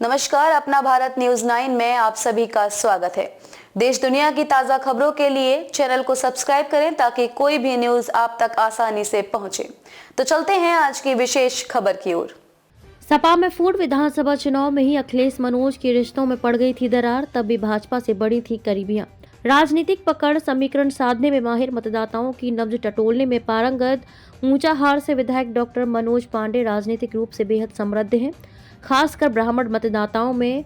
नमस्कार, अपना भारत न्यूज 9 में आप सभी का स्वागत है। देश दुनिया की ताजा खबरों के लिए चैनल को सब्सक्राइब करें ताकि कोई भी न्यूज आप तक आसानी से पहुंचे। तो चलते हैं आज की विशेष खबर की ओर। सपा में फूट विधानसभा चुनाव में ही अखिलेश मनोज के रिश्तों में पड़ गई थी दरार, तब भी भाजपा से बड़ी थी करीबियां। राजनीतिक पकड़, समीकरण साधने में माहिर, मतदाताओं की नब्ज टटोलने में पारंगत ऊंचाहार से विधायक डॉक्टर मनोज पांडे राजनीतिक रूप से बेहद समृद्ध हैं, खासकर ब्राह्मण मतदाताओं में।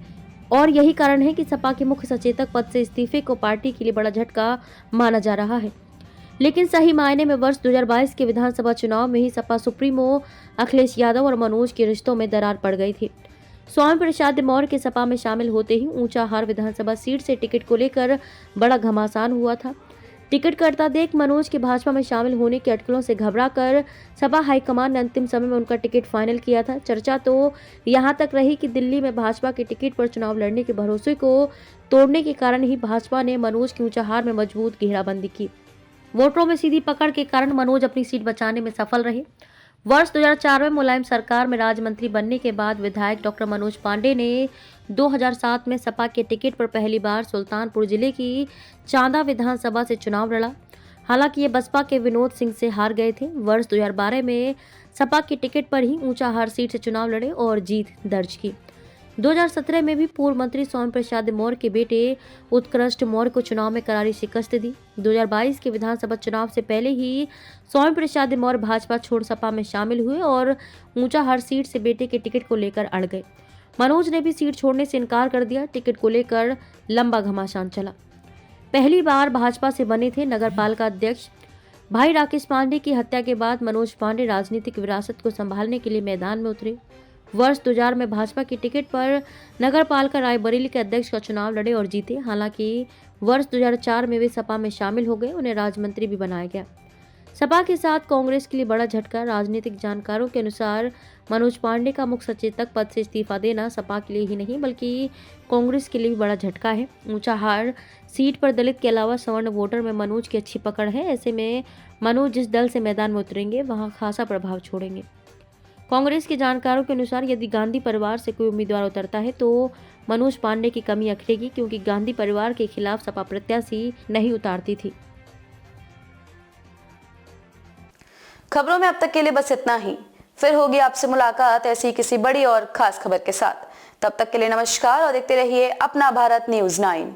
और यही कारण है कि सपा के मुख्य सचेतक पद से इस्तीफे को पार्टी के लिए बड़ा झटका माना जा रहा है। लेकिन सही मायने में वर्ष 2022 के विधानसभा चुनाव में ही सपा सुप्रीमो अखिलेश यादव और मनोज के रिश्तों में दरार पड़ गई थी। स्वामी प्रसाद मौर्य के सपा में शामिल होते ही ऊंचाहार विधानसभा सीट से टिकट को लेकर बड़ा घमासान हुआ था। टिकट करता देख मनोज के भाजपा में शामिल होने के अटकलों से घबराकर सपा हाईकमान ने अंतिम समय में उनका टिकट फाइनल किया था। चर्चा तो यहां तक रही कि दिल्ली में भाजपा के टिकट पर चुनाव लड़ने के भरोसे को तोड़ने के कारण ही भाजपा ने मनोज की ऊंचाहार में मजबूत घेराबंदी की। वोटरों में सीधी पकड़ के कारण मनोज अपनी सीट बचाने में सफल रहे। वर्ष 2004 में मुलायम सरकार में राज्य मंत्री बनने के बाद विधायक डॉक्टर मनोज पांडे ने 2007 में सपा के टिकट पर पहली बार सुल्तानपुर जिले की चांदा विधानसभा से चुनाव लड़ा। हालांकि ये बसपा के विनोद सिंह से हार गए थे। वर्ष 2012 में सपा के टिकट पर ही ऊंचाहार सीट से चुनाव लड़े और जीत दर्ज की। 2017 में भी पूर्व मंत्री स्वामी प्रसाद मौर्य के बेटे उत्कृष्ट मौर्य को चुनाव में करारी शिकस्त दी। 2022 के विधानसभा चुनाव से पहले ही स्वामी प्रसाद मौर्य भाजपा छोड़ सपा में शामिल हुए और ऊंचाहार सीट से बेटे के टिकट को लेकर अड़ गए। मनोज ने भी सीट छोड़ने से इनकार कर दिया। टिकट को लेकर लंबा घमासान चला। पहली बार भाजपा से बने थे नगर पालिका अध्यक्ष। भाई राकेश पांडे की हत्या के बाद मनोज पांडे राजनीतिक विरासत को संभालने के लिए मैदान में उतरे। वर्ष 2000 में भाजपा की टिकट पर नगर पालिका रायबरेली के अध्यक्ष का चुनाव लड़े और जीते। हालांकि वर्ष 2004 में वे सपा में शामिल हो गए, उन्हें राज्य मंत्री भी बनाया गया। सपा के साथ कांग्रेस के लिए बड़ा झटका। राजनीतिक जानकारों के अनुसार मनोज पांडे का मुख्य सचेतक पद से इस्तीफा देना सपा के लिए ही नहीं बल्कि कांग्रेस के लिए भी बड़ा झटका है। ऊंचाहार सीट पर दलित के अलावा सवर्ण वोटर में मनोज की अच्छी पकड़ है। ऐसे में मनोज जिस दल से मैदान में उतरेंगे वहां खासा प्रभाव छोड़ेंगे। कांग्रेस के जानकारों के अनुसार यदि गांधी परिवार से कोई उम्मीदवार उतरता है तो मनोज पांडे की कमी अखरेगी, क्योंकि गांधी परिवार के खिलाफ सपा प्रत्याशी नहीं उतारती थी। खबरों में अब तक के लिए बस इतना ही। फिर होगी आपसे मुलाकात ऐसी किसी बड़ी और खास खबर के साथ। तब तक के लिए नमस्कार और देखते रहिए अपना भारत न्यूज 9।